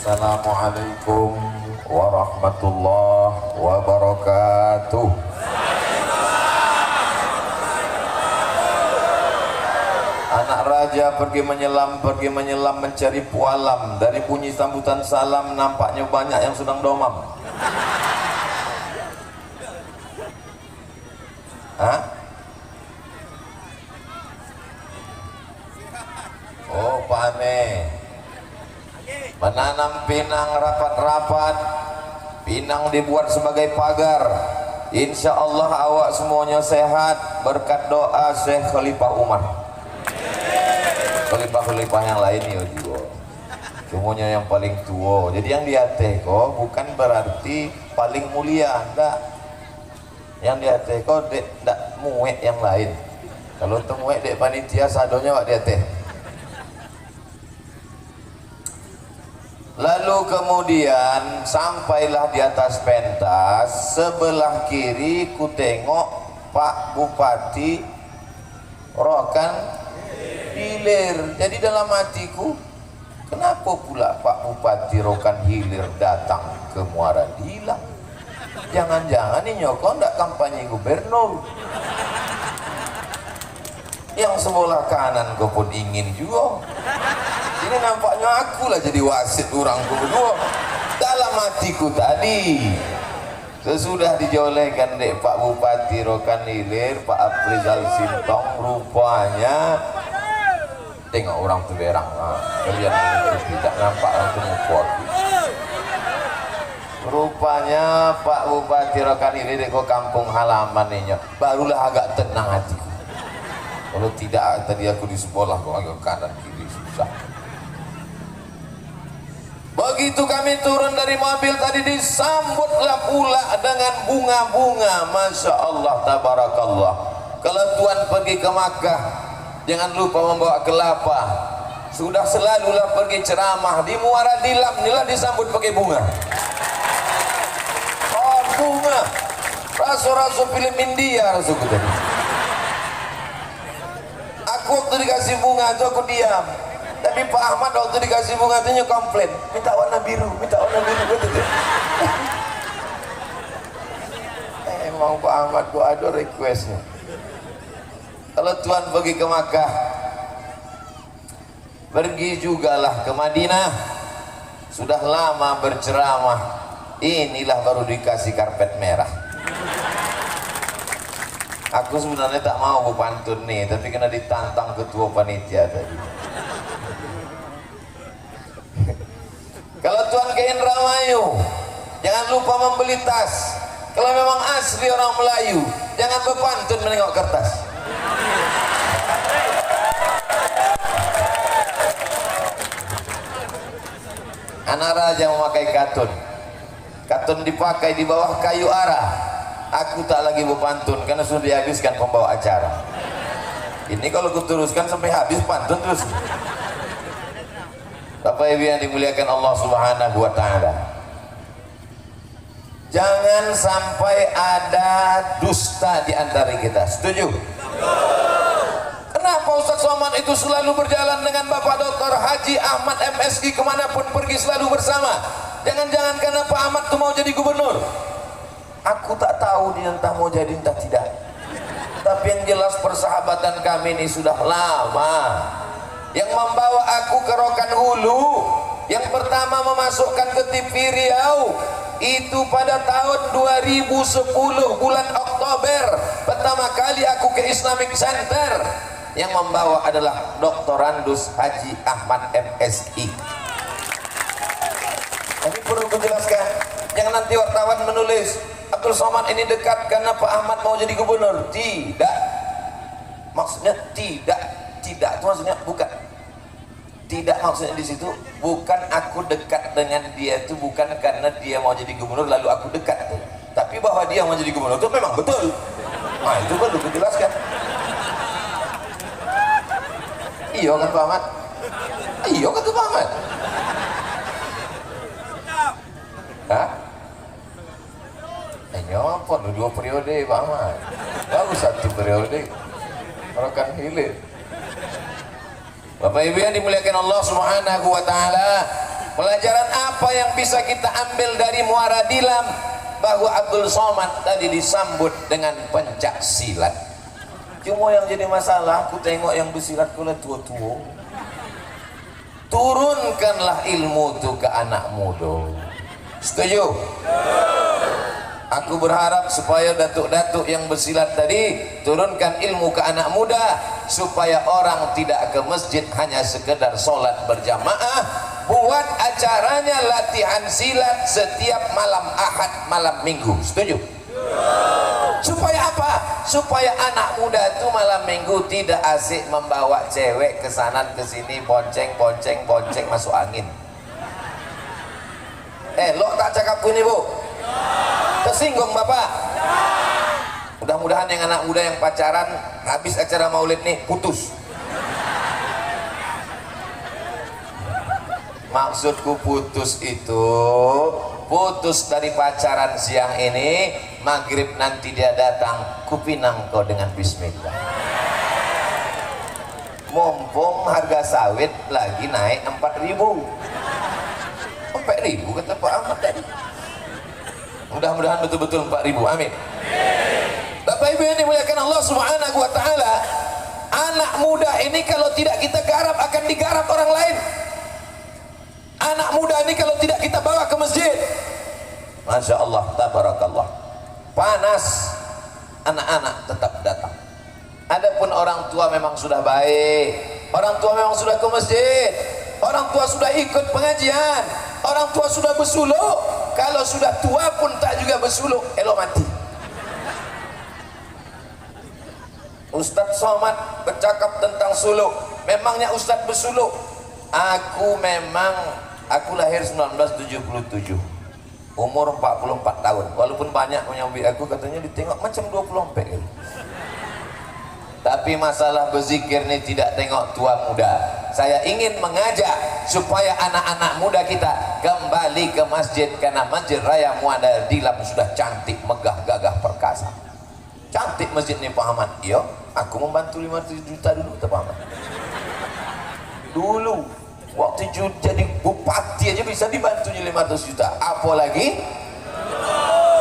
Assalamualaikum warahmatullahi wabarakatuh. Anak raja pergi menyelam mencari pualam. Dari bunyi sambutan salam nampaknya banyak yang sedang domam. Hah? Oh, panen. Menanam pinang rapat-rapat. Pinang dibuat sebagai pagar. Insya Allah awak semuanya sehat berkat doa Syekh Khalifah Umar. Khalifah-khalifah yang lain ya juga. Semuanya yang paling tua. Jadi yang di atas kok bukan berarti paling mulia, enggak. Yang di atas kok enggak muek yang lain. Kalau temuek dek panitia sadonya wak di atas. Lalu kemudian sampailah di atas pentas, sebelah kiri ku tengok Pak Bupati Rokan Hilir. Jadi dalam hatiku, kenapa pula Pak Bupati Rokan Hilir datang ke Muara Dilang? Jangan-jangan ini nyokong ndak kampanye gubernur. Yang sebelah kanan kau pun ingin juga. Ini nampaknya akulah jadi wasit orang kedua. Dalam hatiku tadi, sesudah dijolehkan dek Pak Bupati Rokan Hilir, Pak Aprizal Sintong, rupanya tengok orang tu berang. Kalian tidak nampak orang tu mukul. Rupanya Pak Bupati Rokan Hilir dek kampung halaman ini, barulah agak tenang hatiku. Kalau tidak tadi aku di sekolah kok agak kanan kiri susah. Begitu kami turun dari mobil tadi disambutlah pula dengan bunga-bunga. Masya Allah tabarakallah. Kalau Tuhan pergi ke Makkah jangan lupa membawa kelapa. Sudah selalulah pergi ceramah di Muara Dilang inilah disambut pakai bunga. Oh bunga. Rasul-rasul film India rasulku tadi. Aku waktu dikasih bunga itu aku diam. Tapi Pak Ahmad waktu dikasih bunga itu komplain, minta warna biru betul. Emang Pak Ahmad gua ada requestnya. Kalau Tuhan pergi ke Makkah, pergi jugalah ke Madinah. Sudah lama berceramah, inilah baru dikasih karpet merah. Aku sebenarnya tak mau pantun nih, tapi kena ditantang ketua panitia tadi. Kalau Tuhan ke Indramayu, jangan lupa membeli tas. Kalau memang asli orang Melayu, jangan berpantun menengok kertas. Anak raja memakai katun. Katun dipakai di bawah kayu arah. Aku tak lagi berpantun karena sudah dihabiskan pembawa acara. Ini kalau kuteruskan sampai habis pantun terus. Bapak Ibu yang dimuliakan Allah Subhanahu wa taala. Jangan sampai ada dusta di antara kita. Setuju? Kenapa Ustaz Somad itu selalu berjalan dengan Bapak Dr. Haji Ahmad MSI kemanapun pergi selalu bersama? Jangan-jangan karena Pak Ahmad itu mau jadi gubernur? Aku tak tahu dia entah mau jadi entah tidak. Tapi yang jelas persahabatan kami ini sudah lama. Yang membawa aku ke Rokan Hulu, yang pertama memasukkan ke TV Riau itu pada tahun 2010 bulan Oktober. Pertama kali aku ke Islamic Center. Yang membawa adalah Dr. Randus Haji Ahmad MSI. Ini perlu kujelaskan. Jangan nanti wartawan menulis Abdul Somad ini dekat karena Pak Ahmad mau jadi gubernur. Tidak. Maksudnya tidak itu maksudnya bukan. Tidak maksudnya di situ bukan aku dekat dengan dia itu bukan karena dia mau jadi gubernur lalu aku dekat. Tapi bahwa dia mau jadi gubernur itu memang betul. Nah, itu perlu dijelaskan. Iya kan Pak Ahmad? Iya kan Pak Ahmad? Hah? Nyopot 2 periode Pak Ahmad. Baru 1 periode. Rokan Hilir. Bapak Ibu yang dimuliakan Allah Subhanahu wa taala, Pelajaran apa yang bisa kita ambil dari Muara Dilam? Bahwa Abdul Somad tadi disambut dengan pencak silat. Cuma yang jadi masalah, aku tengok yang bersilat kula tua-tua. Turunkanlah ilmu itu ke anak muda. Setuju? Aku berharap supaya datuk-datuk yang bersilat tadi turunkan ilmu ke anak muda, supaya orang tidak ke masjid hanya sekedar sholat berjamaah. Buat acaranya latihan silat setiap malam Ahad, malam Minggu. Setuju? Supaya apa? Supaya anak muda itu malam Minggu tidak asik membawa cewek ke sana ke sini, bonceng masuk angin. Lo tak cakap ini, Bu? Tersinggung Bapak? Mudah-mudahan yang anak muda yang pacaran habis acara maulid nih putus. Maksudku putus itu putus dari pacaran siang ini, maghrib nanti dia datang, kupinang kau dengan bismillah. Mumpung harga sawit lagi naik 4.000. 4.000 kata Pak Ahmad tadi. Mudah-mudahan betul-betul 4.000. Amin. Bapak Ibu yang dimuliakan Allah Subhanahu wa taala, anak muda ini kalau tidak kita garap akan digarap orang lain. Anak muda ini kalau tidak kita bawa ke masjid, Masya Allah, tabarakallah, panas, anak-anak tetap datang. Adapun orang tua memang sudah baik, orang tua memang sudah ke masjid, orang tua sudah ikut pengajian, orang tua sudah bersuluk. Kalau sudah tua pun tak juga bersuluk, elok mati. Ustadz Somad bercakap tentang suluk. Memangnya Ustadz bersuluk? Aku lahir 1977, umur 44 tahun. Walaupun banyak menyambi aku katanya ditengok macam 24 gitu. Tapi masalah berzikir ini tidak tengok tua muda. Saya ingin mengajak supaya anak-anak muda kita kembali ke masjid, karena Masjid Raya Muara Dilam sudah cantik, megah, gagah, perkasa. Cantik masjid ini Pak Ahmad. Iya, aku membantu 500 juta dulu Pak Ahmad. Dulu waktu jadi bupati aja bisa dibantunya 500 juta. Apalagi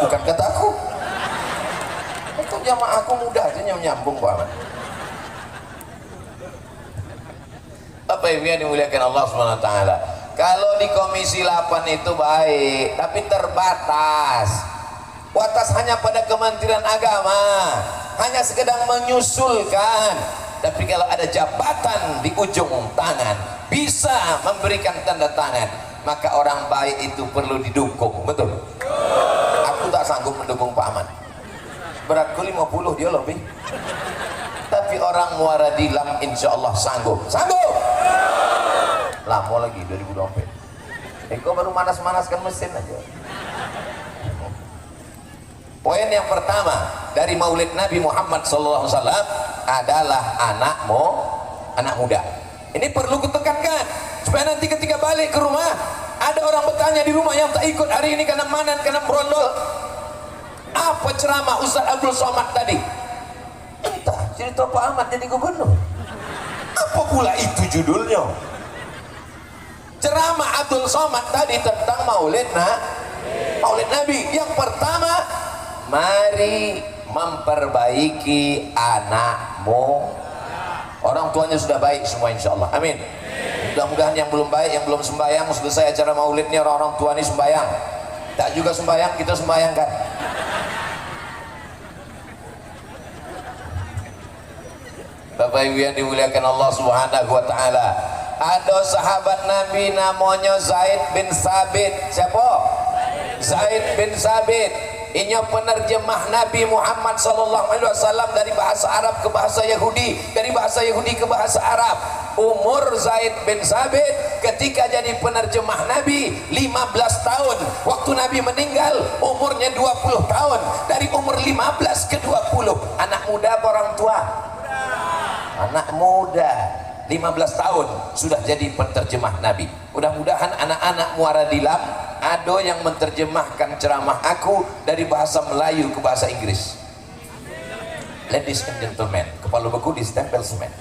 bukan kataku. Untuk jamaah aku mudah aja nyambung Pak Ahmad. Bapak Ibu yang dimuliakan Allah Subhanahu wa taala, kalau di Komisi 8 itu baik, tapi terbatas. Watas hanya pada Kementerian Agama, hanya sekedar menyusulkan. Tapi kalau ada jabatan di ujung tangan, bisa memberikan tanda tangan, maka orang baik itu perlu didukung. Betul? Aku tak sanggup mendukung Pak Ahmad. Beratku 50, dia lebih. Tapi orang Muara Dilam insya Allah sanggup. Sanggup! Lama lagi 2020. Kau baru manas-manaskan mesin aja. Poin yang pertama dari Maulid Nabi Muhammad SAW adalah anak muda. Ini perlu kutekankan supaya nanti ketika balik ke rumah ada orang bertanya di rumah yang tak ikut hari ini karena manan, karena berondol. Apa ceramah Ustaz Abdul Somad tadi? Entah, cerita Pak Ahmad jadi gubernur. Apa pula itu judulnya? Ceramah Abdul Somad tadi tentang Maulid Nabi. Yang pertama, mari memperbaiki anakmu. Orang tuanya sudah baik semua insya Allah. Amin. Mudah-mudahan yang belum baik, yang belum sembahyang, selesai acara maulid ini orang-orang tua ini sembahyang. Tak juga sembahyang, kita sembahyangkan. Bapak Ibu yang dimuliakan Allah Subhanahu wa taala, ada sahabat Nabi namanya Zaid bin Sabit. Siapa? Zaid bin Sabit. Ini penerjemah Nabi Muhammad SAW dari bahasa Arab ke bahasa Yahudi, dari bahasa Yahudi ke bahasa Arab. Umur Zaid bin Sabit ketika jadi penerjemah Nabi 15 tahun. Waktu Nabi meninggal umurnya 20 tahun. Dari umur 15 ke 20. Anak muda apa orang tua? Anak muda. 15 tahun sudah jadi penerjemah Nabi. Mudah-mudahan anak-anak Muara Dilam ada yang menerjemahkan ceramah aku dari bahasa Melayu ke bahasa Inggris. Ladies and gentlemen, kepala beku di stempel semen.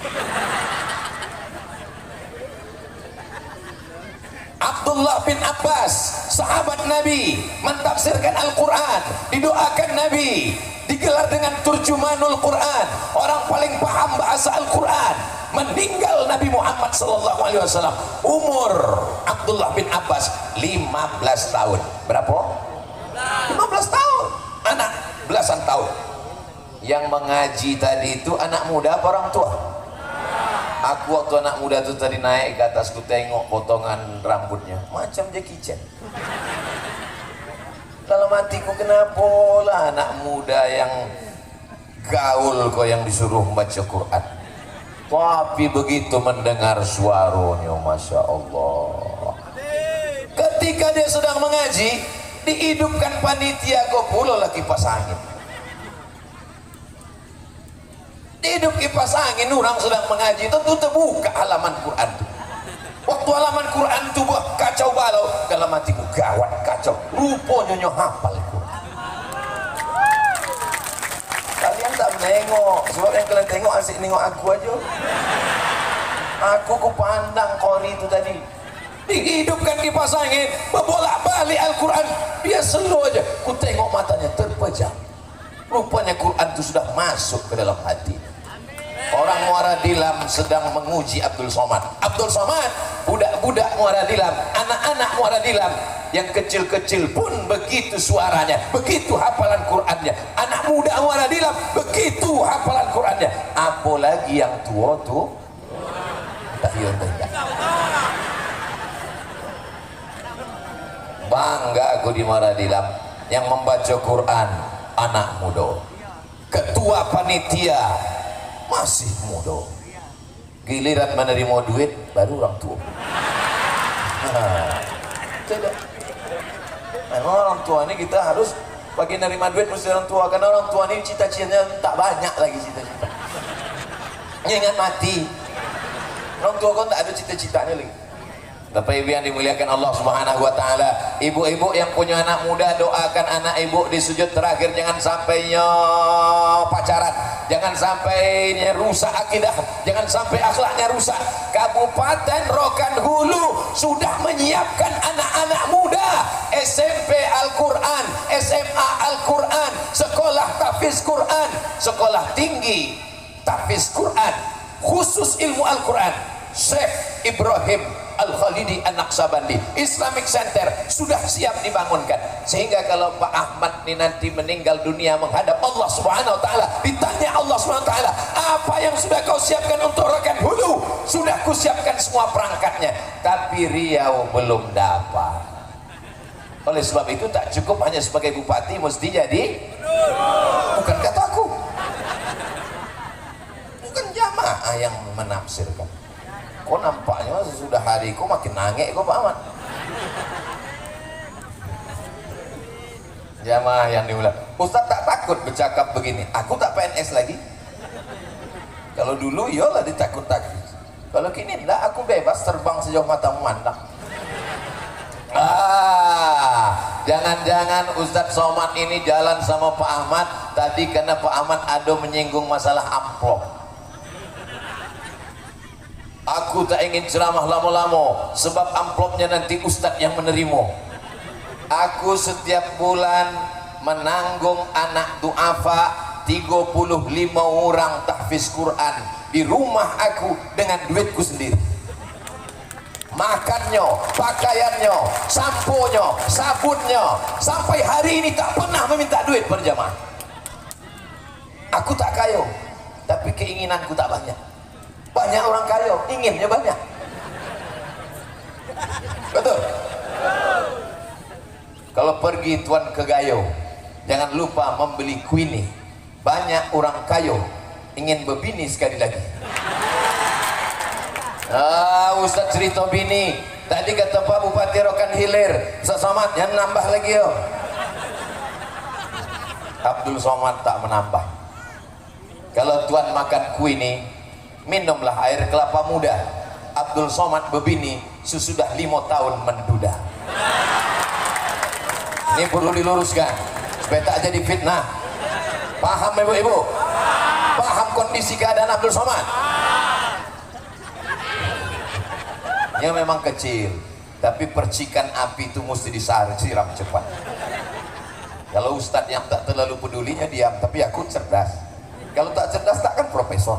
Apa Abdullah bin Abbas, sahabat Nabi, mentafsirkan Al-Quran, didoakan Nabi, digelar dengan turjumanul Quran, orang paling paham bahasa Al-Quran. Meninggal Nabi Muhammad SAW, umur Abdullah bin Abbas 15 tahun. Berapa? 15 tahun, anak belasan tahun. Yang mengaji tadi itu anak muda apa orang tua? Aku waktu anak muda itu tadi naik ke atas, ku tengok potongan rambutnya macam Jackie Chan. Dalam hatiku, kenapa lah anak muda yang gaul kok yang disuruh baca Quran. Tapi begitu mendengar suaranya, Masya Allah, ketika dia sedang mengaji, dihidupkan panitia kok pula lagi kipas angin. Hidup kipas angin, orang sedang mengaji, tentu terbuka halaman Quran itu. Waktu halaman Quran itu kacau balau, dalam hatiku gawat kacau, rupanya nyonya hafal Quran. Kalian tak menengok, sebab yang kalian tengok asik nengok aku aja. Aku kupandang kori itu tadi, dihidupkan kipas angin, berbolak balik Al-Quran, dia slow aja, ku tengok matanya terpejam. Rupanya Quran itu sudah masuk ke dalam hati. Orang Muaradilam sedang menguji Abdul Somad. Abdul Somad, budak-budak Muaradilam, anak-anak Muaradilam yang kecil-kecil pun begitu suaranya, begitu hafalan Qurannya. Anak muda Muaradilam begitu hafalan Qurannya. Apalagi yang tua tuh, bangga aku di Muaradilam yang membaca Quran anak muda, ketua panitia masih muda, giliran menerima duit baru orang tua. Tidak, memang orang tua ini kita harus bagi nerima duit mesti orang tua, karena orang tua ini cita-citanya tak banyak lagi, cita-cita ingat mati. Orang tua kan tak ada cita-citanya lagi. Bapak Ibu yang dimuliakan Allah Subhanahu wa taala, ibu-ibu yang punya anak muda, doakan anak ibu di sujud terakhir jangan sampai pacaran, jangan sampai rusak akidah, jangan sampai akhlaknya rusak. Kabupaten Rokan Hulu sudah menyiapkan anak-anak muda SMP Al-Quran, SMA Al-Quran, sekolah tahfiz Quran, sekolah tinggi tahfiz Quran, khusus ilmu Al-Quran. Syekh Ibrahim Al-Khalidi An-Naqsabandi Islamic Center sudah siap dibangunkan, sehingga kalau Pak Ahmad ini nanti meninggal dunia menghadap Allah Subhanahu wa taala, ditanya Allah Subhanahu wa taala, apa yang sudah kau siapkan untuk Rokan Hulu? Sudah kusiapkan semua perangkatnya, tapi Riau belum dapat. Oleh sebab itu tak cukup hanya sebagai bupati, mesti jadi, bukan kataku, bukan jamaah yang menafsirkan. Kok nampaknya sesudah hari kok makin nangek kok Pak Ahmad. Jamaah yang diulang, Ustaz tak takut bercakap begini, aku tak PNS lagi. Kalau dulu iyalah ditakut-takut, kalau kini enggak, aku bebas terbang sejauh mata memandang. Jangan-jangan Ustadz Somad ini jalan sama Pak Ahmad tadi karena Pak Ahmad ada menyinggung masalah amplop. Aku tak ingin ceramah lama-lama sebab amplopnya nanti Ustadz yang menerima. Aku setiap bulan menanggung anak duafa 35 orang tahfiz Quran di rumah aku dengan duitku sendiri. Makannya, pakaiannya, samponya, sabunnya, sampai hari ini tak pernah meminta duit berjamaah. Aku tak kaya, tapi keinginanku tak banyak. Banyak orang kaya, inginnya banyak. Betul? Kalau pergi tuan ke Gayo, jangan lupa membeli kuini. Banyak orang kaya ingin berbini sekali lagi. Ustaz cerita bini tadi, kata Pak Bupati Rokan Hilir, Ustaz Somad yang nambah lagi yo. Abdul Somad tak menambah. Kalau tuan makan kuini, minumlah air kelapa muda. Abdul Somad berbini sesudah 5 tahun menduda. Ini perlu diluruskan supaya tak jadi fitnah. Paham ibu-ibu? Paham kondisi keadaan Abdul Somad? Ya memang kecil, Tapi percikan api itu mesti disiram cepat. Kalau ustadz yang tak terlalu pedulinya diam, tapi aku cerdas. Kalau tak cerdas tak kan profesor.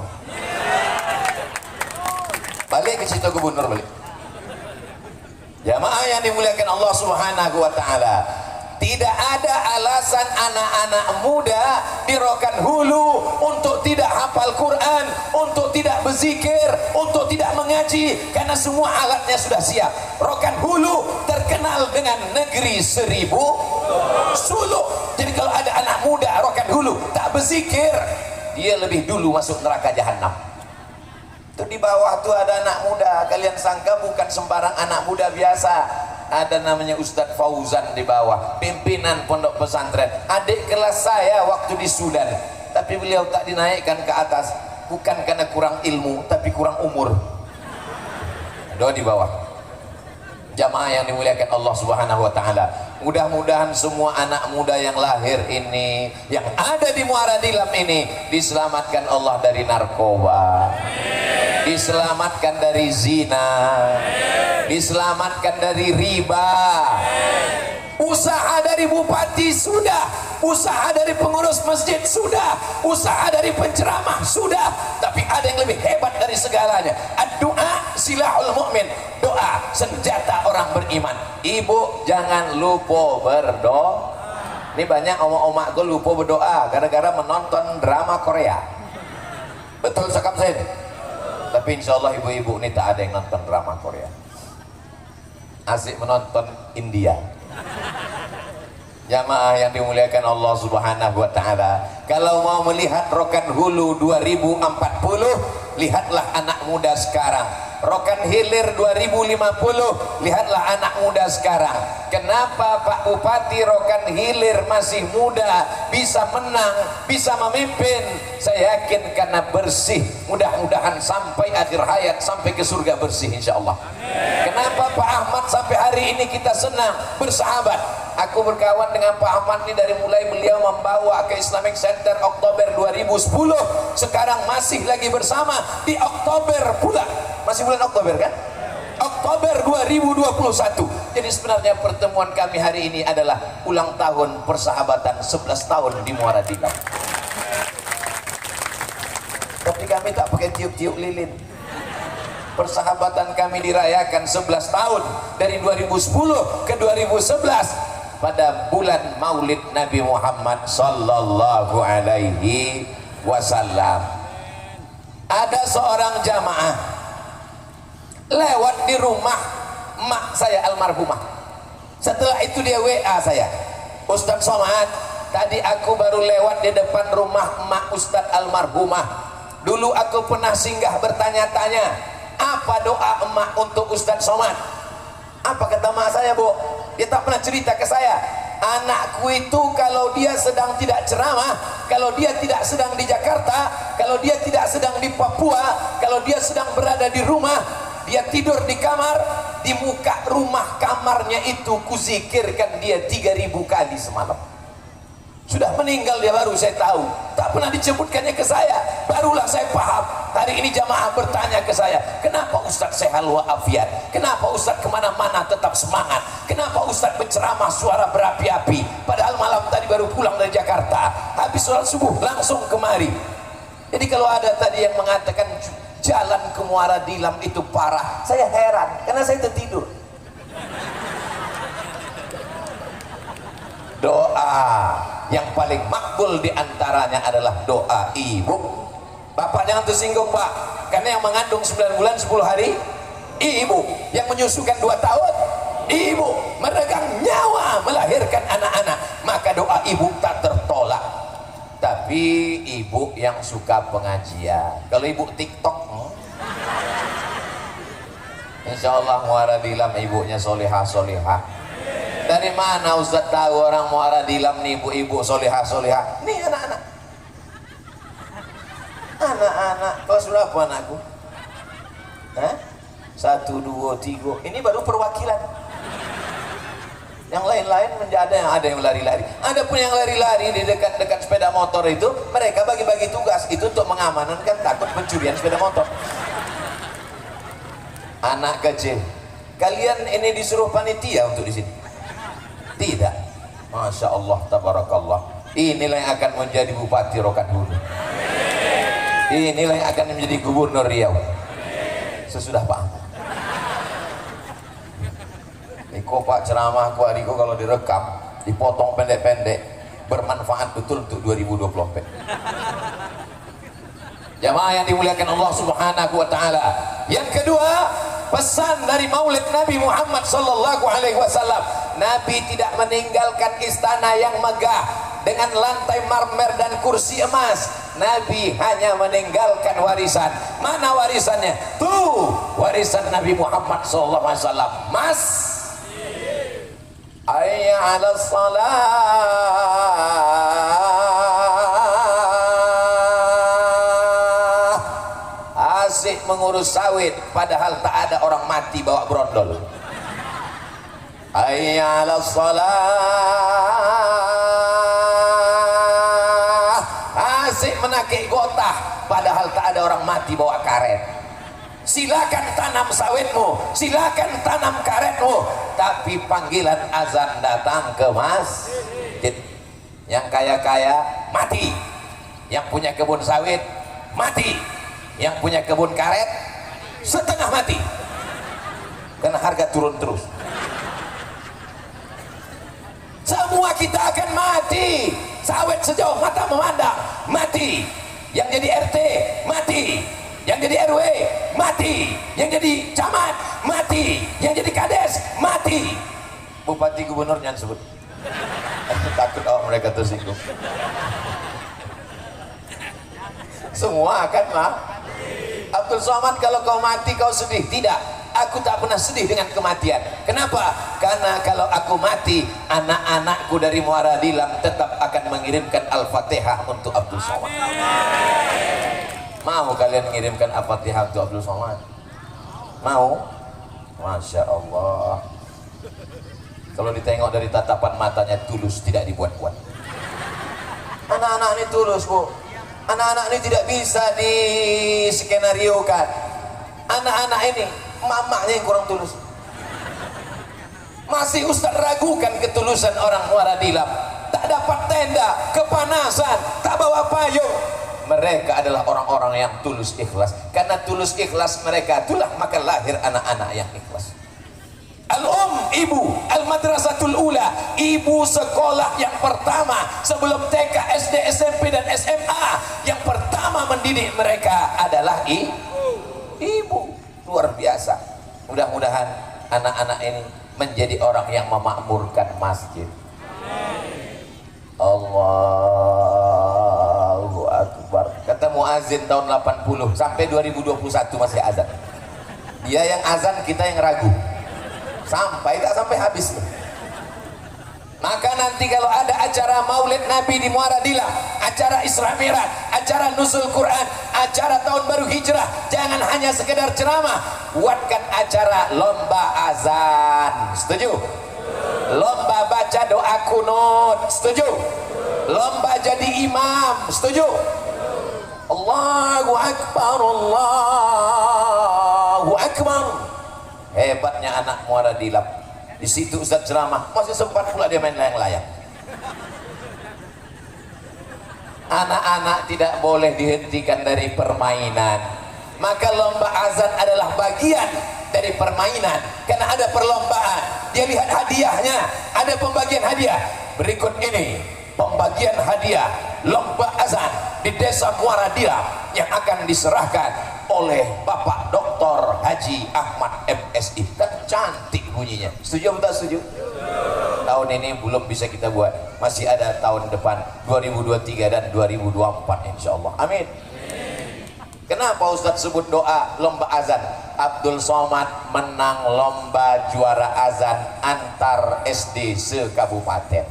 Balik ke situ gubernur balik. Jamaah yang dimuliakan Allah Subhanahu wa taala, tidak ada alasan anak-anak muda di Rokan Hulu untuk tidak hafal Quran, untuk tidak berzikir, untuk tidak mengaji, karena semua alatnya sudah siap. Rokan Hulu terkenal dengan negeri 1000 suluk. Jadi kalau ada anak muda Rokan Hulu tak berzikir, dia lebih dulu masuk neraka jahanam. Itu di bawah tuh ada anak muda, kalian sangka bukan sembarang anak muda biasa. Ada namanya Ustadz Fauzan di bawah, pimpinan pondok pesantren, adik kelas saya waktu di Sudan. Tapi beliau tak dinaikkan ke atas, bukan karena kurang ilmu, tapi kurang umur. Doa di bawah. Jamaah yang dimuliakan Allah Subhanahu wa taala, mudah-mudahan semua anak muda yang lahir ini, yang ada di Muara Dilam ini, diselamatkan Allah dari narkoba, diselamatkan dari zina, diselamatkan dari riba. Usaha dari bupati sudah, usaha dari pengurus masjid sudah, usaha dari penceramah sudah, tapi ada yang lebih hebat dari segalanya. Doa silahul mu'min, doa senjata orang beriman. Ibu jangan lupa berdoa. Ini banyak omak-omak gue lupa berdoa gara-gara menonton drama Korea. Betul cakap saya ini? Tapi insya Allah ibu-ibu ini tak ada yang nonton drama Korea, asik menonton India. Jamaah yang dimuliakan Allah Subhanahu wa taala, kalau mau melihat Rokan Hulu 2040, lihatlah anak muda sekarang. Rokan Hilir 2050, lihatlah anak muda sekarang. Kenapa Pak Bupati Rokan Hilir masih muda, bisa menang, bisa memimpin? Saya yakin karena bersih. Mudah-mudahan sampai akhir hayat, sampai ke surga bersih insyaallah. Kenapa Pak Ahmad sampai hari ini kita senang bersahabat? Aku berkawan dengan Pak Ahmad ini dari mulai beliau membawa ke Islamic Center Oktober 2010, sekarang masih lagi bersama di Oktober pula. Masih bulan Oktober kan? Oktober 2021. Jadi sebenarnya pertemuan kami hari ini adalah ulang tahun persahabatan 11 tahun di Muara Dilam. Tapi kami tak pakai tiup-tiup lilin. Persahabatan kami dirayakan 11 tahun dari 2010 ke 2011 pada bulan Maulid Nabi Muhammad sallallahu alaihi wasallam. Ada seorang jamaah lewat di rumah mak saya almarhumah. Setelah itu dia WA saya, Ustadz Somad, tadi aku baru lewat di depan rumah mak Ustadz almarhumah. Dulu aku pernah singgah bertanya-tanya, apa doa emak untuk Ustadz Somad? Apa kata mak saya, Bu? Dia tak pernah cerita ke saya. Anakku itu kalau dia sedang tidak ceramah, kalau dia tidak sedang di Jakarta, kalau dia tidak sedang di Papua, kalau dia sedang berada di rumah, dia tidur di kamar, di muka rumah kamarnya itu kuzikirkan dia 3000 kali semalam. Sudah meninggal dia baru saya tahu, tak pernah disebutkannya ke saya, barulah saya paham. Hari ini jamaah bertanya ke saya, kenapa Ustadz sehat walafiat? Kenapa Ustadz kemana-mana tetap semangat? Kenapa Ustadz berceramah suara berapi-api? Padahal malam tadi baru pulang dari Jakarta, habis sholat subuh langsung kemari. Jadi kalau ada tadi yang mengatakan jalan ke Muara Dilam itu parah, saya heran karena saya tertidur. Doa yang paling makbul diantaranya adalah doa ibu. Bapak jangan tersinggung Pak, karena yang mengandung 9 bulan 10 hari ibu, yang menyusukan 2 tahun ibu, meregang nyawa melahirkan anak-anak, maka doa ibu tak tertolak. Tapi ibu yang suka pengajian, kalau ibu TikTok, insya Allah Muara Dilam ibunya solihah-solihah. Dari mana Ustaz tahu orang Muara Dilam nih ibu-ibu solihah-solihah? Nih anak-anak. Anak-anak, kelas berapa anakku? 1, 2, 3. Ini baru perwakilan. Yang lain-lain menjadi ada yang lari-lari. Ada pun yang lari-lari di dekat-dekat sepeda motor itu, mereka bagi-bagi tugas itu untuk mengamankan, takut pencurian sepeda motor. Anak kecil Kalian ini disuruh panitia untuk di sini? Tidak. Masya Allah, tabarakallah. Inilah yang akan menjadi Bupati Rokan-Hulu. Inilah yang akan menjadi Gubernur Riau sesudah Pak Ahmad. Iko Pak ceramah aku adiko kalau direkam dipotong pendek-pendek, bermanfaat betul untuk 2024. Jamaah yang dimuliakan Allah Subhanahu wa taala. Yang kedua, pesan dari Maulid Nabi Muhammad sallallahu alaihi wasallam. Nabi tidak meninggalkan istana yang megah dengan lantai marmer dan kursi emas. Nabi hanya meninggalkan warisan. Mana warisannya? Tuh, warisan Nabi Muhammad sallallahu alaihi wasallam. Mas, hayya 'alas shalah. Asik mengurus sawit padahal tak ada orang mati bawa brondol. Hayya 'alas shalah. Asik menakik gotah padahal tak ada orang mati bawa karet. Silakan tanam sawitmu, silakan tanam karetmu, tapi panggilan azan datang ke masjid. Yang kaya-kaya mati, yang punya kebun sawit mati, yang punya kebun karet setengah mati karena harga turun terus. Semua kita akan mati. Sawit sejauh mata memandang mati, yang jadi RT mati, yang jadi RW mati, yang jadi camat mati, yang jadi kades mati. Bupati gubernur jangan sebut. Aku takut mereka tersinggung. Semua akan mati. Abdul Somad, kalau kau mati kau sedih? Tidak. Aku tak pernah sedih dengan kematian. Kenapa? Karena kalau aku mati, anak-anakku dari Muara Dilam tetap akan mengirimkan Al-Fatihah untuk Abdul Somad. Mau kalian mengirimkan Al-Fatihah untuk Abdul Somad? Mau? Masya Allah. Kalau ditengok dari tatapan matanya tulus, tidak dibuat-buat. Anak-anak ini tulus, Bu. Anak-anak ini tidak bisa diskenariokan. Anak-anak ini mamanya yang kurang tulus. Masih Ustaz ragukan ketulusan orang Muara Dilam. Tak dapat tenda, kepanasan, tak bawa payung. Mereka adalah orang-orang yang tulus ikhlas. Karena tulus ikhlas mereka, itulah maka lahir anak-anak yang ikhlas. Ibu al-madrasatul ula, ibu sekolah yang pertama sebelum TK, SD, SMP dan SMA. Yang pertama mendidik mereka adalah ibu. Luar biasa. Mudah-mudahan anak-anak ini menjadi orang yang memakmurkan masjid. Allahu Akbar. Kata muazin tahun 80 sampai 2021 masih azan. Dia yang azan, kita yang ragu. Sampai tak sampai habis. Maka nanti kalau ada acara Maulid Nabi di Muara Dilam, acara Isra Mi'raj, acara Nuzul Quran, acara Tahun Baru Hijrah, jangan hanya sekedar ceramah, buatkan acara lomba azan. Setuju? Lomba baca doa kunut. Setuju? Lomba jadi imam. Setuju? Allahu Akbar, Allahu Akbar. Hebatnya anak Muara Dilam. Di situ Ustaz ceramah, masih sempat pula dia main layang-layang. Anak-anak tidak boleh dihentikan dari permainan. Maka lomba azan adalah bagian dari permainan. Karena ada perlombaan. Dia lihat hadiahnya, ada pembagian hadiah. Berikut ini pembagian hadiah lomba azan di Desa Muara Dilam yang akan diserahkan oleh Bapak Dr. Haji Ahmad MSI. Kan cantik bunyinya. Setuju atau tak setuju? Tahun ini belum bisa kita buat, masih ada tahun depan 2023 dan 2024 insyaallah. Amin. Kenapa Ustaz sebut doa lomba azan? Abdul Somad menang lomba juara azan antar SD se-kabupaten.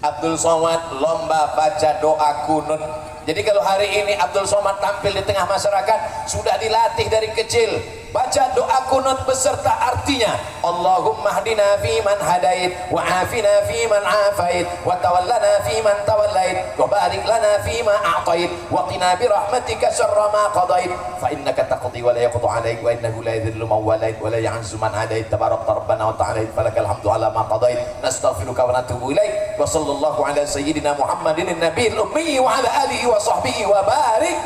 Abdul Somad lomba baca doa kunut. Jadi kalau hari ini Abdul Somad tampil di tengah masyarakat, sudah dilatih dari kecil baca doa kunut beserta artinya. Allahumma hdina fiman hadait, wa afina fiman afait, wa tawallana fiman tawallait, wa barik lana fima a'tait, wa qina bi rahmatika syarra ma qadait, fa innaka taqdi wa la yaqdu alaik, wa innahu la yadhillu man walait wa la ya'izzu man hadait, tabarakta rabbana wa ta'ala falakal hamdu ala ma qadait, nastaghfiruka wa natubu ilaik, wa sallallahu ala sayyidina Muhammadin nabiyil ummi wa ala alihi wa sahbihi wa barik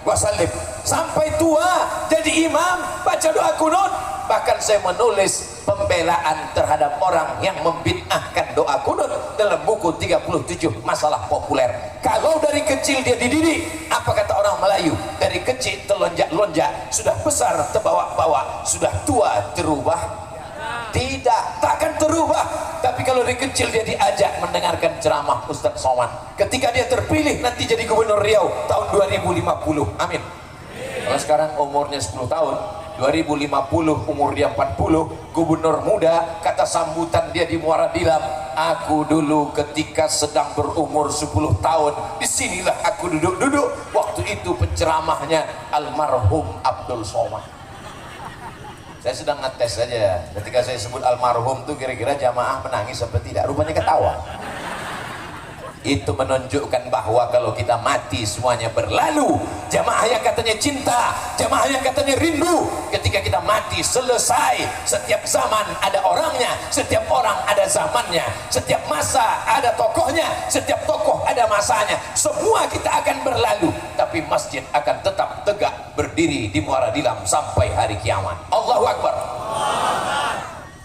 wa sallim. Sampai tua jadi imam baca doa kunut. Bahkan saya menulis pembelaan terhadap orang yang membid'ahkan doa kunut dalam buku 37 masalah populer. Kalau dari kecil dia dididik, apa kata orang Melayu, dari kecil telonjak-lonjak, sudah besar terbawa-bawa, sudah tua terubah. Tidak, takkan terubah. Tapi kalau dari kecil dia diajak mendengarkan ceramah Ustaz Somad, ketika dia terpilih nanti jadi gubernur Riau tahun 2050, amin. Kalau sekarang umurnya 10 tahun, 2050 umur dia 40, gubernur muda, kata sambutan dia di Muara Dilam, aku dulu ketika sedang berumur 10 tahun, disinilah aku duduk-duduk, waktu itu penceramahnya almarhum Abdul Somad. Saya sedang ngetes saja, ketika saya sebut almarhum tuh kira-kira jamaah menangis apa tidak, rupanya ketawa. Itu menunjukkan bahwa kalau kita mati semuanya berlalu. Jamaah yang katanya cinta, jamaah yang katanya rindu, ketika kita mati selesai. Setiap zaman ada orangnya, setiap orang ada zamannya, setiap masa ada tokohnya, setiap tokoh ada masanya. Semua kita akan berlalu, tapi masjid akan tetap tegak berdiri di Muara Dilam sampai hari kiamat. Allahu Akbar.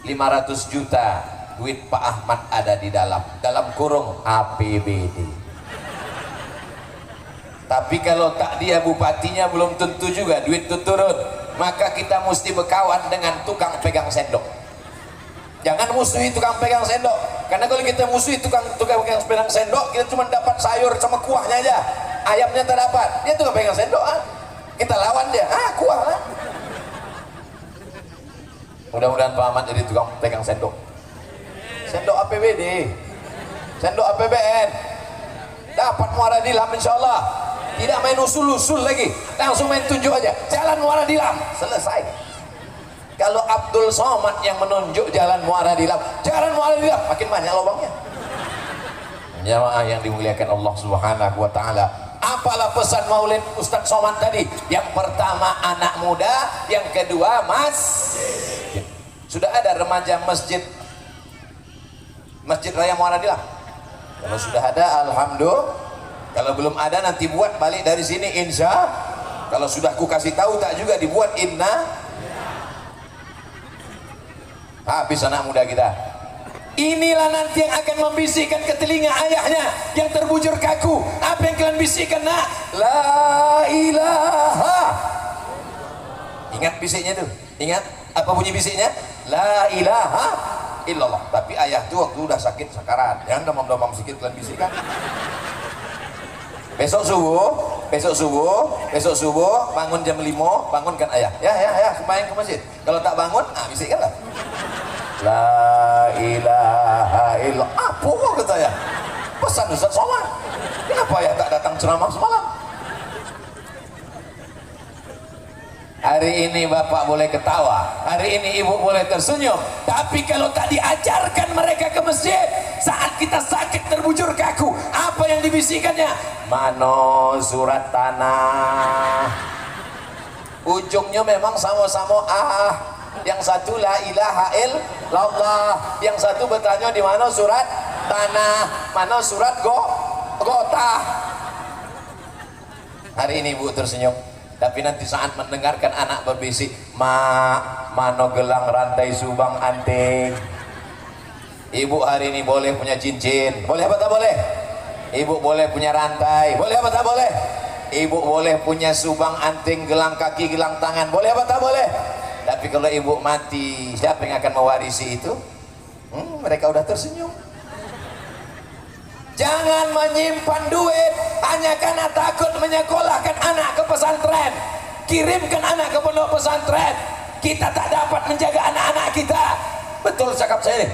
500 juta duit Pak Ahmad ada di dalam kurung APBD. Tapi kalau tak dia bupatinya belum tentu juga duit itu turun. Maka kita mesti berkawan dengan tukang pegang sendok. Jangan musuhi tukang pegang sendok, karena kalau kita musuhi tukang pegang sendok, kita cuma dapat sayur sama kuahnya aja, ayamnya tak dapat. Dia tukang pegang sendok, kita lawan dia, kuah lah. Mudah-mudahan Pak Ahmad jadi tukang pegang sendok. Sendok APBD, sendok APBN, dapat Muara Dilam insyaallah. Tidak main usul-usul lagi, langsung main tunjuk aja, jalan Muara Dilam, selesai. Kalau Abdul Somad yang menunjuk jalan Muara Dilam, makin banyak lubangnya. Jamaah yang dimuliakan Allah Subhanahu wa taala, apalah pesan Maulid Ustaz Somad tadi? Yang pertama anak muda, yang kedua masjid. Sudah ada remaja Masjid Raya Muara Dilam? Kalau sudah ada, alhamdulillah. Kalau belum ada, nanti buat balik dari sini insya. Kalau sudah ku kasih tahu tak juga dibuat inna. Habis anak muda kita. Inilah nanti yang akan membisikkan ke telinga ayahnya yang terbujur kaku. Apa yang kalian bisikkan, nak? La ilaha. Ingat bisiknya tuh. Ingat apa bunyi bisiknya? La ilaha illallah. Tapi ayah tuh waktu udah sakit sakarat, jangan domam-domam sedikit kalian bisikan. Besok subuh bangun jam 5, bangunkan ayah. Ya, sembahyang ke masjid. Kalau tak bangun, bisikkanlah. La ilaha illallah. Apa kata ya? Pesan Ustaz Somad. Kenapa ya tak datang ceramah semalam? Hari ini bapak boleh ketawa, hari ini ibu boleh tersenyum, tapi kalau tak diajarkan mereka ke masjid, saat kita sakit terbujur kaku, apa yang dibisikkannya? Mano surat tanah. Ujungnya memang sama-sama yang satu la ilaha illallah, yang satu bertanya di mana surat tanah, mana surat gotah. Hari ini ibu tersenyum, tapi nanti saat mendengarkan anak berbisik, mano gelang rantai subang anting. Ibu hari ini boleh punya cincin, boleh apa tak boleh? Ibu boleh punya rantai, boleh apa tak boleh? Ibu boleh punya subang anting, gelang kaki, gelang tangan, boleh apa tak boleh? Tapi kalau ibu mati, siapa yang akan mewarisi itu? Mereka udah tersenyum. Jangan menyimpan duit hanya karena takut menyekolahkan anak ke pesantren. Kirimkan anak ke pondok pesantren. Kita tak dapat menjaga anak-anak kita. Betul cakap saya nih?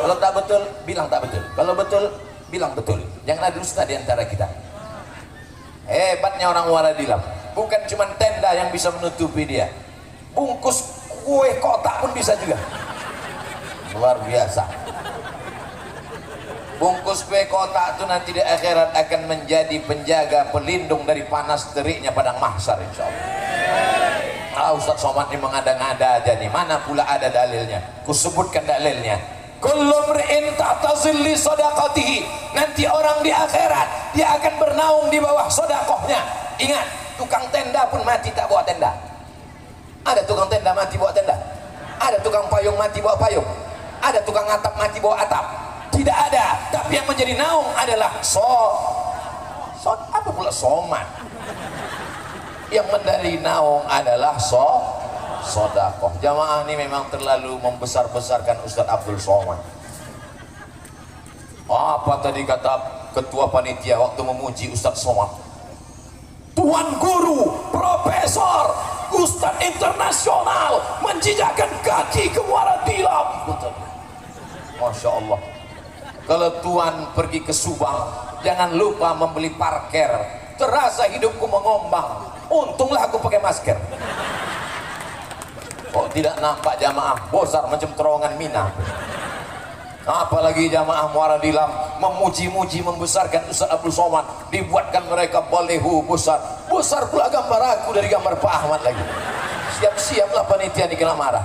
Kalau tak betul, bilang tak betul. Kalau betul, bilang betul. Jangan ada dusta di antara kita. Hebatnya orang Muara Dilam, bukan cuma tenda yang bisa menutupi dia. bungkus kue kotak pun bisa juga. Luar biasa. Bungkus kue kotak itu nanti di akhirat akan menjadi penjaga pelindung dari panas teriknya padang mahsyar insyaallah. Ustaz Somad ini mengada-ngada aja nih, mana pula ada dalilnya? Kusebutkan dalilnya. Kullu mri'in tahta zilli sadaqatihi. Nanti orang di akhirat dia akan bernaung di bawah sedekahnya. Ingat, tukang tenda pun mati tak bawa tenda. Ada tukang tenda mati bawa tenda? Ada tukang payung mati bawa payung? Ada tukang atap mati bawa atap? Tidak ada. Tapi yang menjadi naung adalah apa pula somat? Yang menjadi naung adalah sodakoh. Jamaah ini memang terlalu membesar-besarkan Ustaz Abdul Somad. Apa tadi kata ketua panitia waktu memuji Ustaz Somad? Tuan guru, profesor, Ustaz internasional, menjejakkan kaki ke Muara Dilam. Masya Allah. Kalau Tuan pergi ke Subang, jangan lupa membeli parkir. Terasa hidupku mengombang. Untunglah aku pakai masker. Kok tidak nampak jamaah besar macam terowongan Mina. Apalagi jamaah Muara Dilam memuji-muji membesarkan Ustaz Abdul Somad, dibuatkan mereka balehu besar pula gambar aku dari gambar Pak Ahmad lagi. Siap-siaplah panitia dikena marah.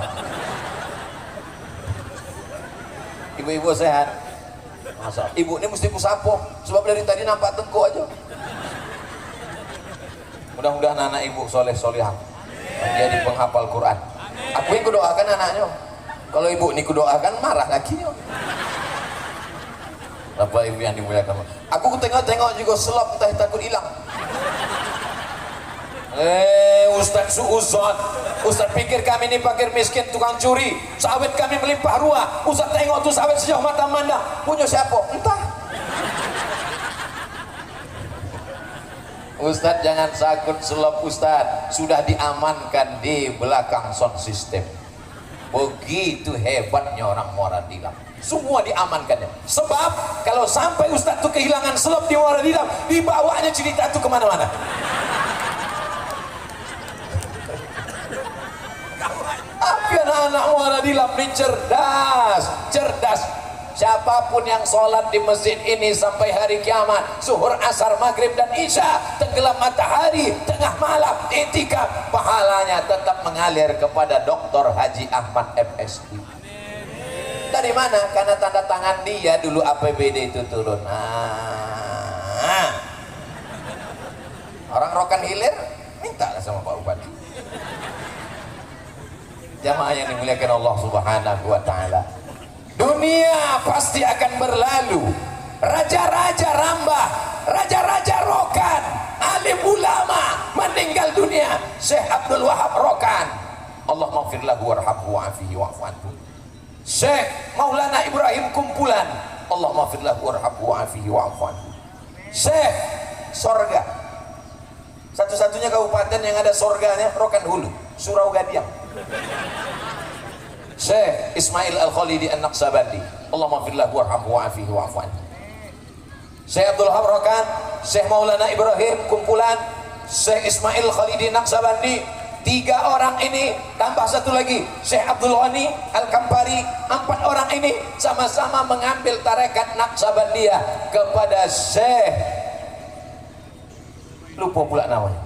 Ibu-ibu sehat? Masa ibu ini mesti kusapo sebab dari tadi nampak tengku aja. Mudah-mudahan anak ibu soleh solehah menjadi penghafal Quran. Aku yang kudoakan anaknya. Kalau ibu ini kudoakan marah lagi. Bapak ibu yang dimuliakan, aku tengok-tengok juga selop entah takut hilang. Ustaz suuzon, Ustaz pikir kami ini fakir miskin tukang curi, sawit kami melimpah ruah. Ustaz tengok tuh sawit sejauh mata memandang, punya siapa? Entah. Ustaz jangan sakut selop Ustaz, sudah diamankan di belakang sound system. Begitu hebatnya orang Muara Dilam, semua diamankannya. Sebab kalau sampai Ustaz tuh kehilangan selop di Muara Dilam, dibawanya cerita tuh kemana-mana. Tapi anak-anak Muara Dilam ini cerdas. Siapapun yang sholat di masjid ini sampai hari kiamat, zuhur, asar, maghrib dan isya, tenggelam matahari, tengah malam, i'tikaf, pahalanya tetap mengalir kepada Dr. Haji Ahmad MSI. Dari mana? Karena tanda tangan dia dulu APBD itu turun. Orang Rokan Hilir minta sama Pak Bupati. Jamaah yang dimuliakan Allah Subhanahu wa taala. Dunia pasti akan berlalu. Raja-raja rambah, raja-raja Rokan, alim ulama meninggal dunia. Syekh Abdul Wahab Rokan, Allah maghfir lahu warhamhu wa'afihi wa'fu anhu. Syekh Maulana Ibrahim Kumpulan, Allah maghfir lahu warhamhu wa'afihi wa'fu anhu. Syekh Sorga, satu-satunya kabupaten yang ada sorganya Rokan Hulu, Surau Gadiang. Syekh Ismail Al-Khalidi An-Naqsabandi, Allah maghfir lahu warhamhu wa'afihi wa'fu anhu. Syekh Abdul Wahab Rokan, Syekh Maulana Ibrahim Kumpulan, Syekh Ismail Khalidi Naqsabandi. 3 orang ini tambah satu lagi Syekh Abdul Ghani Al-Kampari. 4 orang ini sama-sama mengambil tarekat Naqsabandiyah kepada Syekh, lupa pula namanya,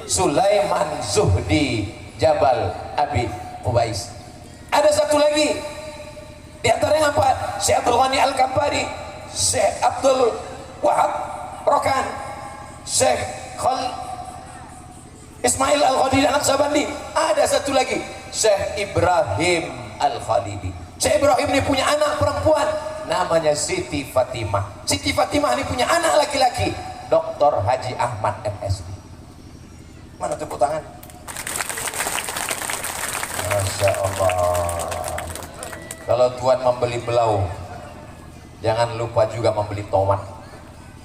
Sulaiman Zuhdi Jabal Abi Ubais. Ada satu lagi di antara yang 4, Syekh Abdul Ghani Al-Kampari, Syekh Abdul Wahab Rokan, Syekh Ismail Al-Khalidi An-Naqsabandi. Ada satu lagi Syekh Ibrahim Al-Khalidi. Syekh Ibrahim ini punya anak perempuan namanya Siti Fatimah. Siti Fatimah ini punya anak laki-laki Dr. Haji Ahmad MSI. Mana tepuk tangan? Masya Allah. Kalau Tuhan membeli belau, jangan lupa juga membeli tomat.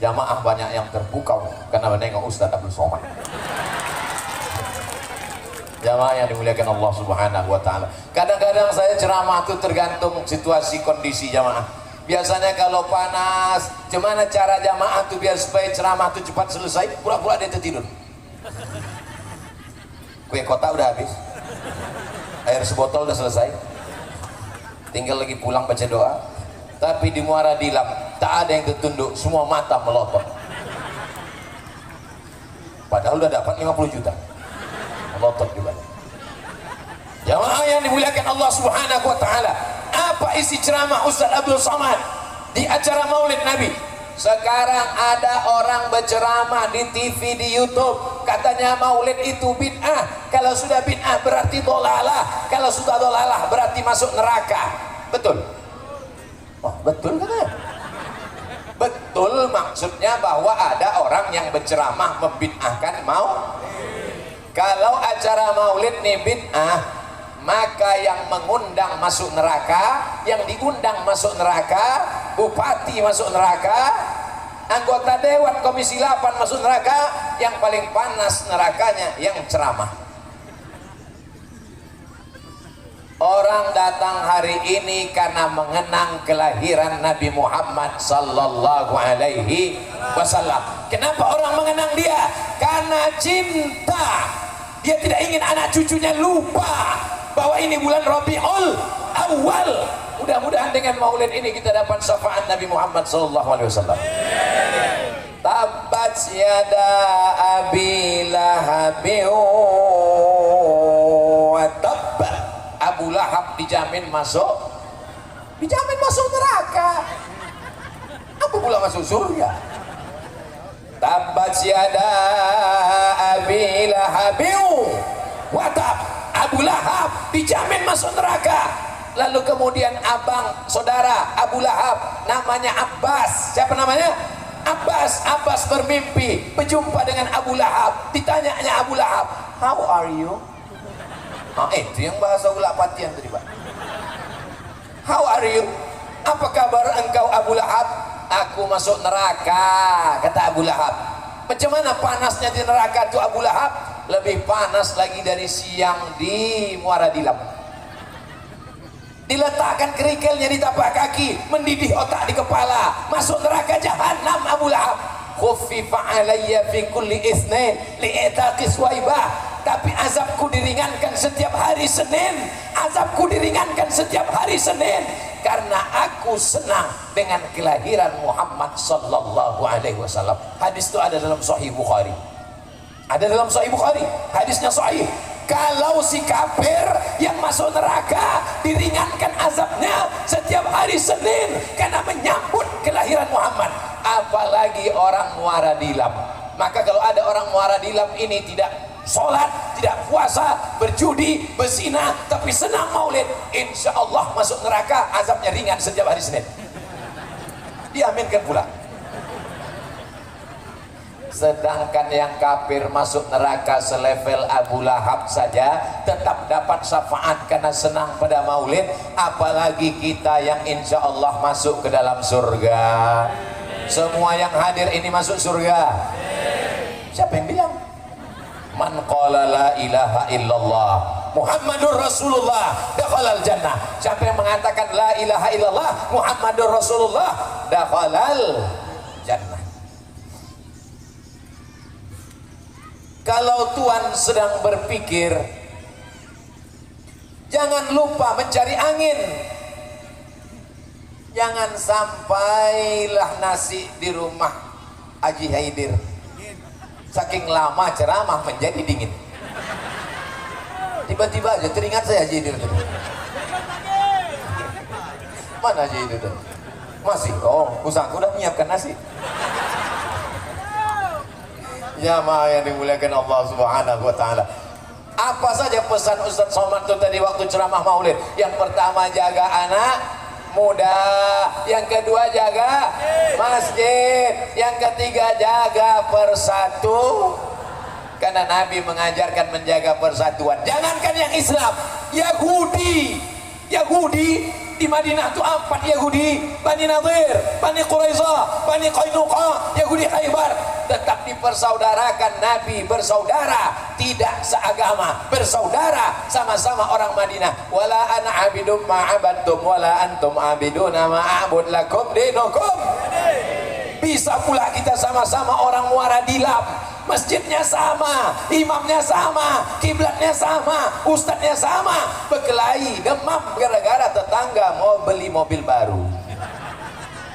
Jamaah banyak yang terpukau karena menengok Ustaz Abdul Somad. Jamaah yang dimuliakan Allah Subhanahu wa taala. Kadang-kadang saya ceramah itu tergantung situasi kondisi jamaah. Biasanya kalau panas, gimana cara jamaah tuh biar supaya ceramah itu cepat selesai? Pura-pura dia tertidur. Kue kotak udah habis. Air sebotol udah selesai, tinggal lagi pulang baca doa. Tapi di Muara Dilam tak ada yang tertunduk, semua mata melotot. Padahal udah dapat 50 juta, melotot juga. Jamaah yang dimuliakan Allah Subhanahu wa taala, apa isi ceramah Ustaz Abdul Somad di acara Maulid Nabi? Sekarang ada orang berceramah di TV, di YouTube, katanya maulid itu bid'ah. Kalau sudah bid'ah berarti dolalah, kalau sudah dolalah berarti masuk neraka. Betul? Oh, betul katanya. Betul, maksudnya bahwa ada orang yang berceramah membid'ahkan kalau acara maulid nih bid'ah, maka yang mengundang masuk neraka, yang diundang masuk neraka, bupati masuk neraka, anggota dewan komisi 8 masuk neraka, yang paling panas nerakanya yang ceramah. Orang datang hari ini karena mengenang kelahiran Nabi Muhammad sallallahu alaihi wasallam. Kenapa orang mengenang dia? Karena cinta. Dia tidak ingin anak cucunya lupa bahwa ini bulan Rabiul Awal. Mudah-mudahan dengan maulid ini kita dapat syafaat Nabi Muhammad sallallahu alaihi wasallam. Tabbat yada abi lahabin wa tabba. Abu Lahab dijamin masuk neraka. Apa pula masuk surga? Tabbat yada abi lahabin wa tabba. Abu Lahab dijamin masuk neraka. Lalu kemudian abang saudara Abu Lahab namanya Abbas. Siapa namanya? Abbas. Abbas bermimpi berjumpa dengan Abu Lahab. Ditanyanya Abu Lahab, "How are you?" Itu yang bahasa ulak patian tadi, Pak. "How are you?" Apa kabar engkau Abu Lahab? "Aku masuk neraka," kata Abu Lahab. Macam mana panasnya di neraka itu Abu Lahab? Lebih panas lagi dari siang di Muara Dilam. Diletakkan kerikilnya di tapak kaki, mendidih otak di kepala, masuk neraka jahanam Abu Lahab. Khuffifa alayya fi kulli itsnain li'taqi swaibah. Tapi azabku diringankan setiap hari Senin. Azabku diringankan setiap hari Senin karena aku senang dengan kelahiran Muhammad sallallahu alaihi wasallam. Hadis itu ada dalam Sahih Bukhari. Ada dalam Sahih Bukhari, hadisnya sahih. Kalau si kafir yang masuk neraka diringankan azabnya setiap hari Senin karena menyambut kelahiran Muhammad, apalagi orang Muara Dilam. Maka kalau ada orang Muara Dilam ini tidak sholat, tidak puasa, berjudi, berzina, tapi senang maulid, insya Allah masuk neraka, azabnya ringan setiap hari Senin. Diaminkan pula. Sedangkan yang kafir masuk neraka selevel Abu Lahab saja tetap dapat syafaat karena senang pada maulid, apalagi kita yang insya Allah masuk ke dalam surga. Semua yang hadir ini masuk surga. Siapa yang bilang? Man qala la ilaha illallah Muhammadur Rasulullah dakhalal jannah. Siapa yang mengatakan la ilaha illallah Muhammadur Rasulullah dakhalal jannah. Kalau Tuhan sedang berpikir, jangan lupa mencari angin. Jangan sampailah nasi di rumah Haji Haidir saking lama ceramah menjadi dingin. Tiba-tiba aja teringat saya Haji Haidir. Mana Haji Haidir? Masih? Oh, usahku udah menyiapkan nasi. Jamaah yang dimuliakan Allah Subhanahu wa taala. Apa saja pesan Ustaz Somad itu tadi waktu ceramah Maulid? Yang pertama, jaga anak muda, yang kedua jaga masjid, yang ketiga jaga persatu. Karena Nabi mengajarkan menjaga persatuan. Jangankan yang Islam, Yahudi di Madinah itu 4 Yahudi, Bani Nadir, Bani Quraisyah, Bani Qainuqa, Yahudi Khaybar, tetap dipersaudarakan. Nabi bersaudara, tidak seagama, bersaudara, sama-sama orang Madinah. Wala ana abidum ma'abadtum wala antum abiduna ma'abud lakum dinukum. Bisa pula kita sama-sama orang Muara Dilam, masjidnya sama, imamnya sama, kiblatnya sama, ustadznya sama, berkelahi, demam gara-gara tetangga mau beli mobil baru.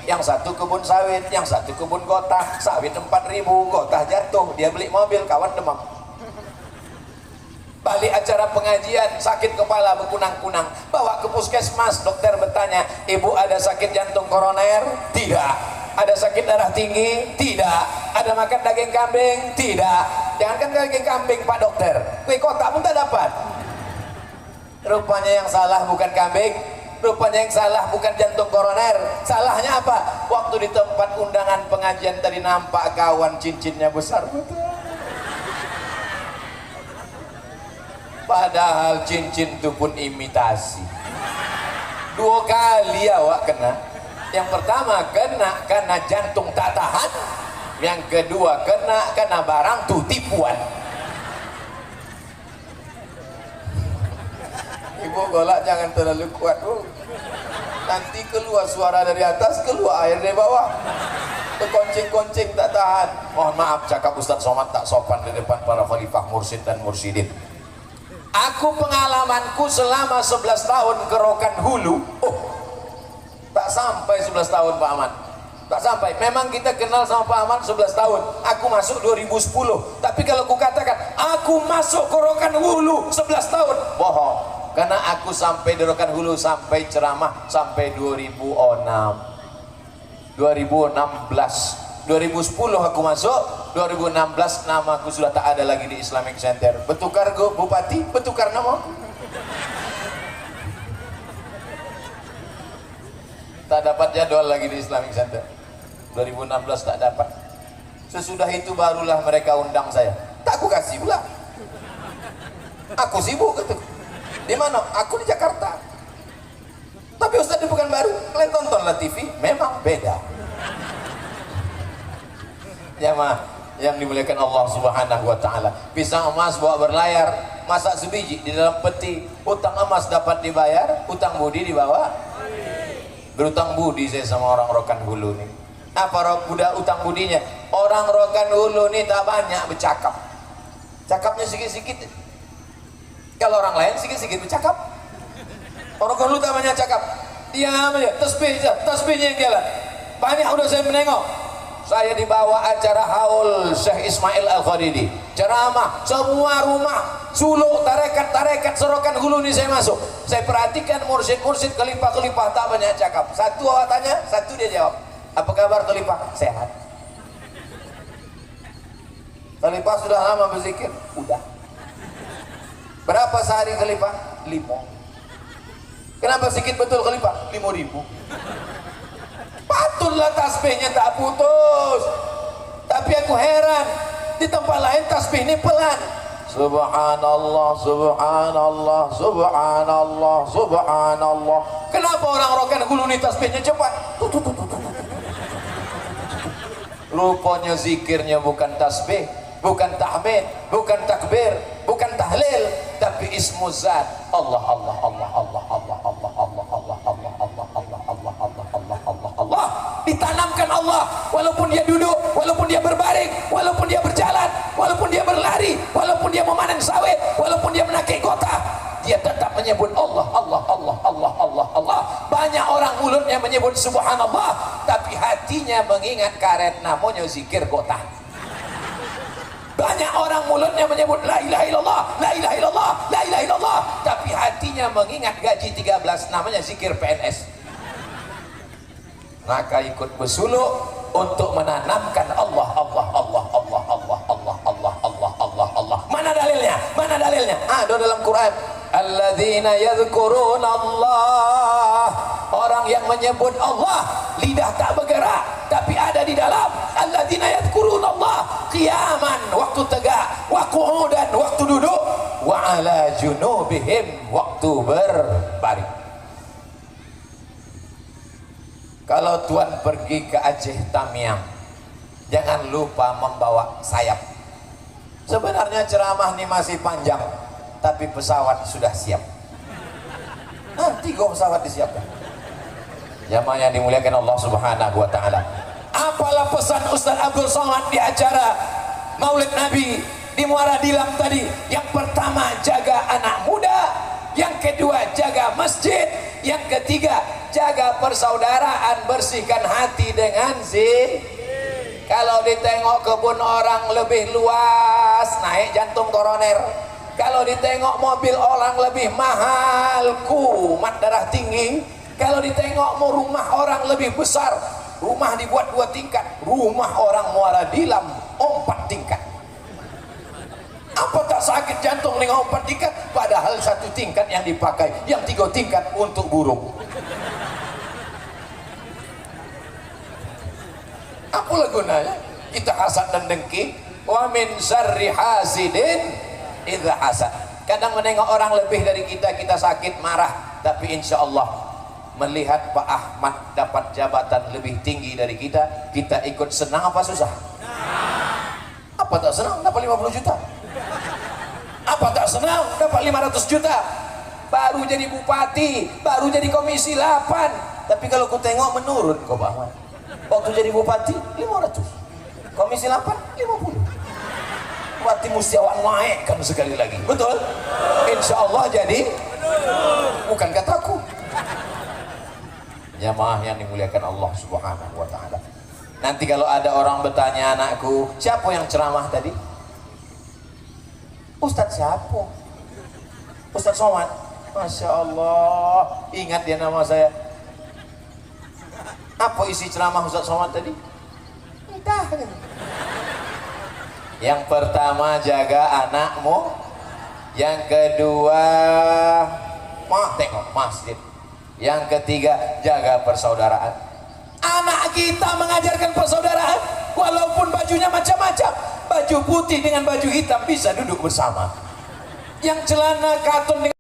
Yang satu kebun sawit, yang satu kebun gotah, sawit 4.000, gotah jatuh, dia beli mobil, kawan demam. Balik acara pengajian, sakit kepala berkunang-kunang, bawa ke puskesmas, dokter bertanya, ibu ada sakit jantung koroner? Tidak. Ada sakit darah tinggi? Tidak. Ada makan daging kambing? Tidak. Jangankan daging kambing pak dokter, kue kotak pun tak dapat. Rupanya yang salah bukan kambing, rupanya yang salah bukan jantung koroner. Salahnya apa? Waktu di tempat undangan pengajian tadi nampak kawan cincinnya besar betul. Padahal cincin itu pun imitasi. 2 kali awak kena. Yang pertama kena karena jantung tak tahan, yang kedua kena karena barang tuh tipuan. Ibu golak jangan terlalu kuat, Bu. Nanti keluar suara dari atas, keluar air dari bawah. Kekoncing-koncing tak tahan. Mohon maaf cakap Ustaz Somad tak sopan di depan para khalifah mursyid dan mursyidin. Aku pengalamanku selama 11 tahun ke Rokan Hulu, tak sampai 11 tahun Pak Ahmad, tak sampai. Memang kita kenal sama Pak Ahmad 11 tahun, aku masuk 2010. Tapi kalau ku katakan aku masuk ke Rokan Hulu 11 tahun, bohong. Karena aku sampai di Rokan Hulu, sampai ceramah sampai 2016. 2010 aku masuk, 2016 nama aku sudah tak ada lagi di Islamic Center. Bertukar go bupati, bertukar nama aku. Tak dapat jadwal lagi di Islamic Center. 2016 tak dapat. Sesudah itu barulah mereka undang saya. Tak aku kasih pula. Aku sibuk gitu. Di mana? Aku di Jakarta. Tapi Ustaz di Pekanbaru, kalian tontonlah TV, memang beda. Jamaah yang dimuliakan Allah Subhanahu wa taala. Pisang emas bawa berlayar, masak sebiji di dalam peti. Utang emas dapat dibayar, utang budi dibawa. Berutang budi saya sama orang Rokan Hulu nih. Apa budak utang budinya? Orang Rokan Hulu nih tak banyak bercakap. Cakapnya sikit-sikit. Kalau orang lain sikit-sikit bercakap. Orang Rokan Hulu tak banyak cakap. Diam aja, tasbihnya yang jalan. Banyak udah saya menengok. Saya dibawa acara haul Syekh Ismail Al-Khadidi, ceramah, semua rumah suluk tarekat Serokan Hulu ini saya masuk. Saya perhatikan mursyid khalifah tak banyak cakap. Satu awak tanya, satu dia jawab. Apa kabar khalifah? Sehat. Khalifah sudah lama berzikir? Udah. Berapa sehari khalifah? 5. Kenapa sedikit betul khalifah? 5.000. Patutlah tasbihnya tak putus. Tapi aku heran, di tempat lain tasbih ini pelan. Subhanallah, subhanallah, subhanallah, subhanallah. Kenapa orang Rokan Hulu ini tasbihnya cepat? Rupanya zikirnya bukan tasbih, bukan tahmid, bukan takbir, bukan tahlil, tapi ismu zat. Allah, Allah, Allah, Allah, Allah, Allah, Allah, Allah, Allah, Allah, Allah, Allah, Allah, Allah, Allah, Allah. Ditanamkan Allah, walaupun dia duduk, walaupun dia berbaring, walaupun dia berjalan, walaupun dia berlari, walaupun dia memanen sawit, walaupun dia menakik kota, dia tetap menyebut Allah, Allah, Allah, Allah, Allah, Allah. Banyak orang mulutnya menyebut subhanallah, tapi hatinya mengingat karet namanya zikir kota. Banyak orang mulutnya menyebut la ilaha illallah, la ilaha illallah, la ilaha illallah, tapi hatinya mengingat gaji 13 namanya zikir PNS. Maka ikut bersuluk untuk menanamkan Allah, Allah, Allah, Allah, Allah, Allah, Allah, Allah, Allah, Allah. Mana dalilnya? Mana dalilnya? Ada dalam Quran. Alladzina yadhkuruna Allah. Orang yang menyebut Allah, lidah tak bergerak, tapi ada di dalam. Alladzina yadhkuruna Allah qiyaman, waktu tegak, wa qu'udan, waktu duduk, wa ala junubihim, waktu berbaring. Kalau Tuan pergi ke Aceh Tamiang, jangan lupa membawa sayap. Sebenarnya ceramah ini masih panjang, tapi pesawat sudah siap. Nanti kok pesawat disiapkan. Jamaah yang dimuliakan Allah Subhanahu wa taala. Apalah pesan Ustaz Abdul Somad di acara Maulid Nabi di Muara Dilam tadi, yang pertama jaga anak muda, yang kedua jaga masjid, yang ketiga jaga persaudaraan, bersihkan hati dengan kalau ditengok kebun orang lebih luas, naik jantung koroner. Kalau ditengok mobil orang lebih mahal, kumat darah tinggi. Kalau ditengok mau rumah orang lebih besar, rumah dibuat 2 tingkat, rumah orang Muara Dilam 4 tingkat. Apa tak sakit jantung dengan 4 tingkat? Padahal 1 tingkat yang dipakai, yang 3 tingkat untuk burung. Apalah gunanya kita hasad dan dengki? Wa min syarri hasidin idza hasad. Kadang menengok orang lebih dari kita, kita sakit marah, tapi insya Allah melihat Pak Ahmad dapat jabatan lebih tinggi dari kita, kita ikut senang apa susah? Apa tak senang dapat 50 juta? Apa tak senang dapat 500 juta? Baru jadi bupati, baru jadi komisi 8. Tapi kalau ku tengok menurun kok Pak Ahmad. Waktu jadi bupati 500, komisi 8 50. Bupati Musyawan naikkan sekali lagi. Betul? Insya Allah jadi. Bukan kataku. Jamaah yang dimuliakan Allah Subhanahu wa ta'ala. Nanti kalau ada orang bertanya, anakku, siapa yang ceramah tadi? Ustadz siapa? Ustadz Somad. Masya Allah, ingat dia nama saya. Apa isi ceramah Ustadz Somad tadi? Entah. Yang pertama jaga anakmu, yang kedua tengok masjid, yang ketiga jaga persaudaraan. Anak kita mengajarkan persaudaraan, walaupun bajunya macam-macam, baju putih dengan baju hitam bisa duduk bersama, yang celana katun dengan